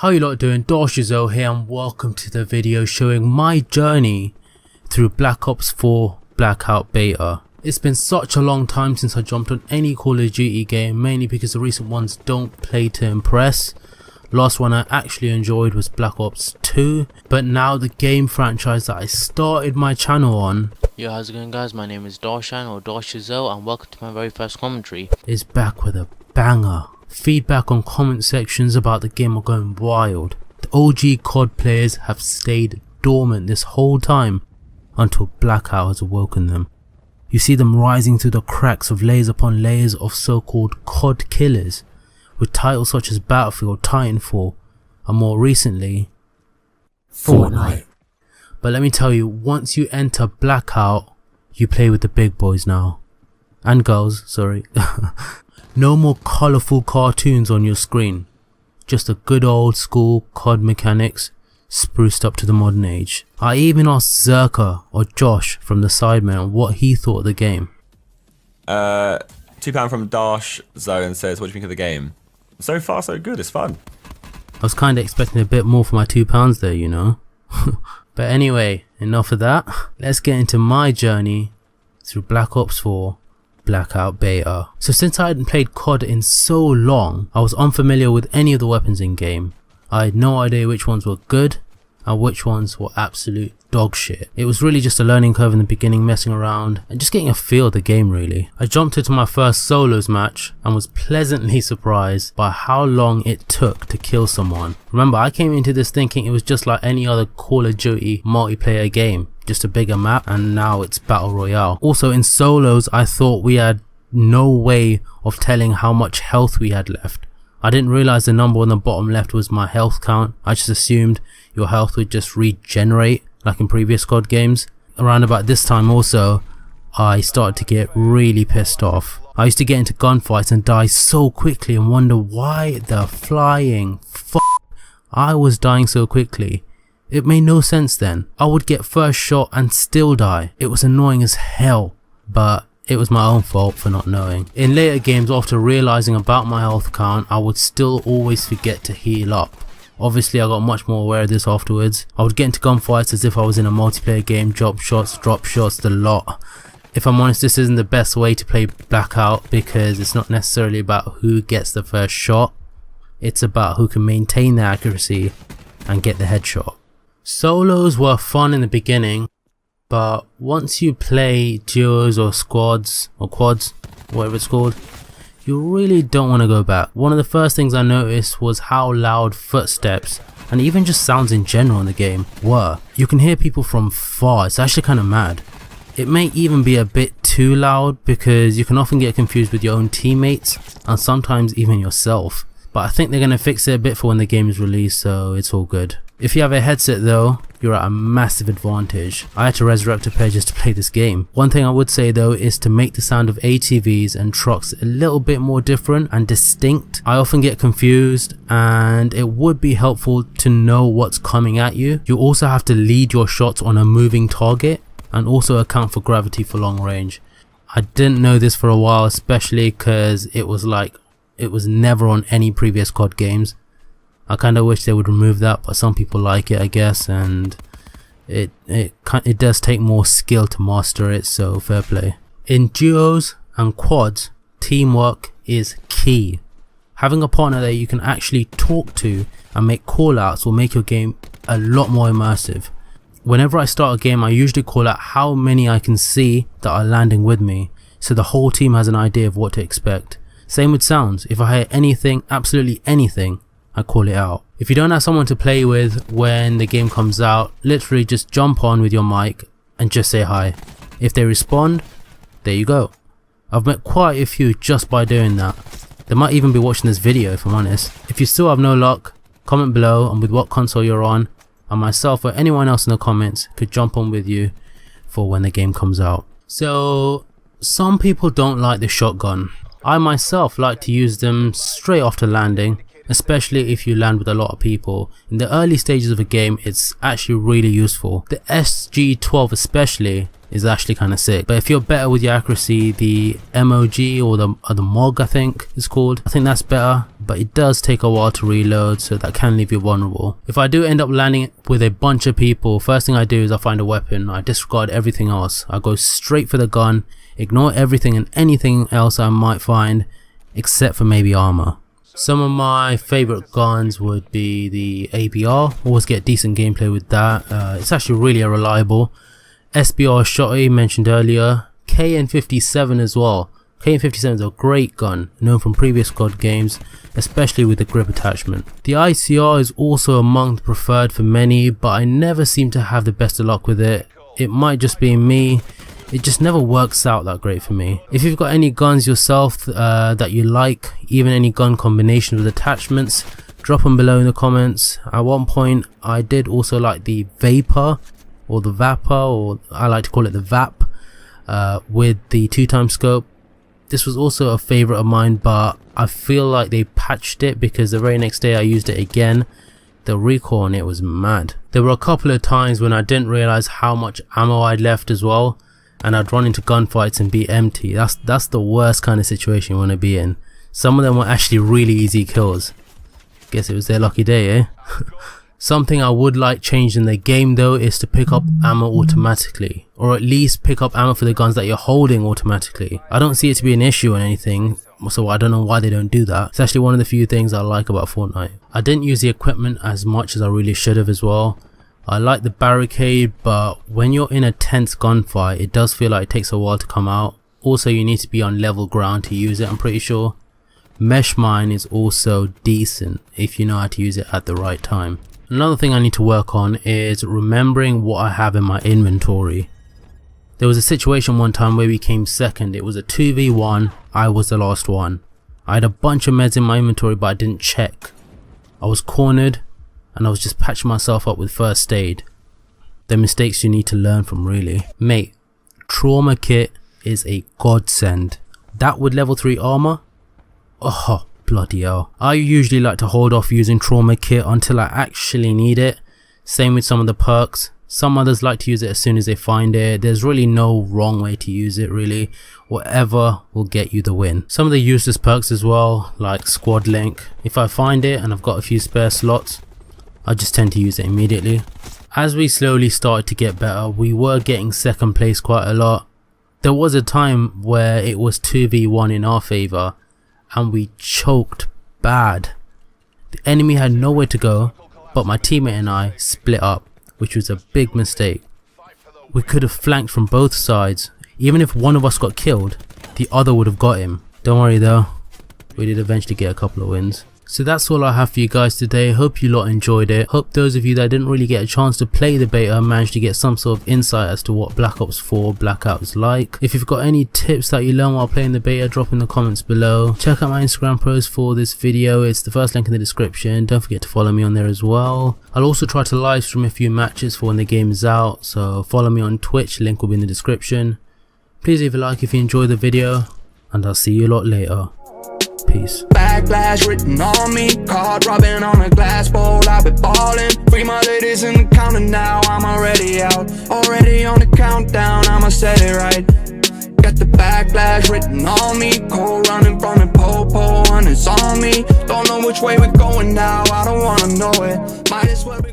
How you lot doing? Darshzo here and welcome to the video showing my journey through Black Ops 4 Blackout Beta. It's been such a long time since I jumped on any Call of Duty game, mainly because the recent ones don't play to impress. Last one I actually enjoyed was Black Ops 2, but now the game franchise that I started my channel on, Yo, how's it going guys? My name is Darshzo or Darshzo and welcome to my very first commentary. is back with a banger. Feedback on comment sections about the game are going wild. The OG COD players have stayed dormant this whole time until Blackout has awoken them. You see them rising through the cracks of layers upon layers of so-called COD killers, with titles such as Battlefield, Titanfall, and more recently, Fortnite. But let me tell you, once you enter Blackout, you play with the big boys now. And girls, sorry. No more colourful cartoons on your screen. Just a good old school COD mechanics, spruced up to the modern age. I even asked Zerka or Josh from the Sidemen what he thought of the game. £2 from Darshzo and says, what do you think of the game? So far so good, it's fun. I was kinda expecting a bit more for my £2 there, you know. But anyway, enough of that. Let's get into my journey through Black Ops 4 Blackout Beta. So since I hadn't played COD in so long, I was unfamiliar with any of the weapons in game. I had no idea which ones were good and which ones were absolute dog shit. It was really just a learning curve in the beginning, messing around and just getting a feel of the game really. I jumped into my first solos match and was pleasantly surprised by how long it took to kill someone. Remember, I came into this thinking it was just like any other Call of Duty multiplayer game, just a bigger map, and now it's battle royale. Also in solos I thought we had no way of telling how much health we had left. I didn't realize the number on the bottom left was my health count. I just assumed your health would just regenerate like in previous COD games. Around about this time also, I started to get really pissed off. I used to get into gunfights and die so quickly and wonder why the flying f*** I was dying so quickly. It made no sense then. I would get first shot and still die. It was annoying as hell, but it was my own fault for not knowing. In later games, after realizing about my health count, I would still always forget to heal up. Obviously I got much more aware of this afterwards. I would get into gunfights as if I was in a multiplayer game, drop shots, the lot. If I'm honest, this isn't the best way to play Blackout because it's not necessarily about who gets the first shot. It's about who can maintain the accuracy and get the headshot. Solos were fun in the beginning, but once you play duos or squads or quads, whatever it's called, you really don't want to go back. One of the first things I noticed was how loud footsteps and even just sounds in general in the game were. You can hear people from far. It's actually kind of mad. It may even be a bit too loud because you can often get confused with your own teammates and sometimes even yourself. But I think they're going to fix it a bit for when the game is released, so it's all good. If you have a headset though, you're at a massive advantage. I had to resurrect a pair just to play this game. One thing I would say though is to make the sound of ATVs and trucks a little bit more different and distinct. I often get confused and it would be helpful to know what's coming at you. You also have to lead your shots on a moving target and also account for gravity for long range. I didn't know this for a while, especially because it was never on any previous COD games. I kind of wish they would remove that, but some people like it I guess, and it does take more skill to master it, so fair play. In duos and quads, teamwork is key. Having a partner that you can actually talk to and make call outs will make your game a lot more immersive. Whenever I start a game I usually call out how many I can see that are landing with me, so the whole team has an idea of what to expect. Same with sounds. If I hear anything, absolutely anything, I call it out. If you don't have someone to play with when the game comes out, literally just jump on with your mic and just say hi. If they respond, there you go. I've met quite a few just by doing that. They might even be watching this video if I'm honest. If you still have no luck, comment below and with what console you're on, and myself or anyone else in the comments could jump on with you for when the game comes out. So some people don't like the shotgun. I myself like to use them straight after landing especially if you land with a lot of people. In the early stages of a game, it's actually really useful. The SG-12 especially is actually kind of sick, but if you're better with your accuracy, the MOG or the MOG I think it's called, I think that's better, but it does take a while to reload, so that can leave you vulnerable. If I do end up landing with a bunch of people, first thing I do is I find a weapon, I disregard everything else, I go straight for the gun, ignore everything and anything else I might find except for maybe armor. Some of my favorite guns would be the ABR, always get decent gameplay with that, it's actually really reliable. SBR Shotty mentioned earlier, KN57 as well. KN57 is a great gun, known from previous COD games, especially with the grip attachment. The ICR is also among the preferred for many, but I never seem to have the best of luck with it. It might just be me, it just never works out that great for me. If you've got any guns yourself that you like, even any gun combinations with attachments, drop them below in the comments. At one point I did also like the Vapor, or the Vapor, or I like to call it the VAP, with the 2x scope. This was also a favorite of mine, but I feel like they patched it because the very next day I used it again. The recoil on it was mad. There were a couple of times when I didn't realize how much ammo I'd left as well, and I'd run into gunfights and be empty. That's the worst kind of situation you want to be in. Some of them were actually really easy kills. Guess it was their lucky day, eh? Something I would like changed in the game though is to pick up ammo automatically, or at least pick up ammo for the guns that you're holding automatically. I don't see it to be an issue or anything, so I don't know why they don't do that. It's actually one of the few things I like about Fortnite. I didn't use the equipment as much as I really should have as well. I like the barricade, but when you're in a tense gunfight, it does feel like it takes a while to come out. Also, you need to be on level ground to use it, I'm pretty sure. Mesh mine is also decent if you know how to use it at the right time. Another thing I need to work on is remembering what I have in my inventory. There was a situation one time where we came second. It was a 2v1, I was the last one. I had a bunch of meds in my inventory but I didn't check. I was cornered and I was just patching myself up with first aid. The mistakes you need to learn from really. Mate, trauma kit is a godsend. That with level 3 armor? Oh, bloody hell. I usually like to hold off using trauma kit until I actually need it. Same with some of the perks. Some others like to use it as soon as they find it. There's really no wrong way to use it really. Whatever will get you the win. Some of the useless perks as well, like squad link. If I find it and I've got a few spare slots, I just tend to use it immediately. As we slowly started to get better, we were getting second place quite a lot. There was a time where it was 2v1 in our favour and we choked bad. The enemy had nowhere to go, but my teammate and I split up, which was a big mistake. We could have flanked from both sides. Even if one of us got killed, the other would have got him. Don't worry though, we did eventually get a couple of wins. So that's all I have for you guys today. Hope you lot enjoyed it. Hope those of you that didn't really get a chance to play the beta managed to get some sort of insight as to what Black Ops 4 Blackout is like. If you've got any tips that you learned while playing the beta, drop in the comments below. Check out my Instagram post for this video. It's the first link in the description. Don't forget to follow me on there as well. I'll also try to live stream a few matches for when the game is out, so follow me on Twitch, link will be in the description. Please leave a like if you enjoyed the video, and I'll see you a lot later. Peace. Backlash written on me, card robbing on a glass bowl. I've been ballin', free my ladies in the counter now. I'm already out, already on the countdown. I'ma set it right. Got the backlash written on me, cold running from the po-po, and it's on me. Don't know which way we're going now, I don't wanna know it. Might as well be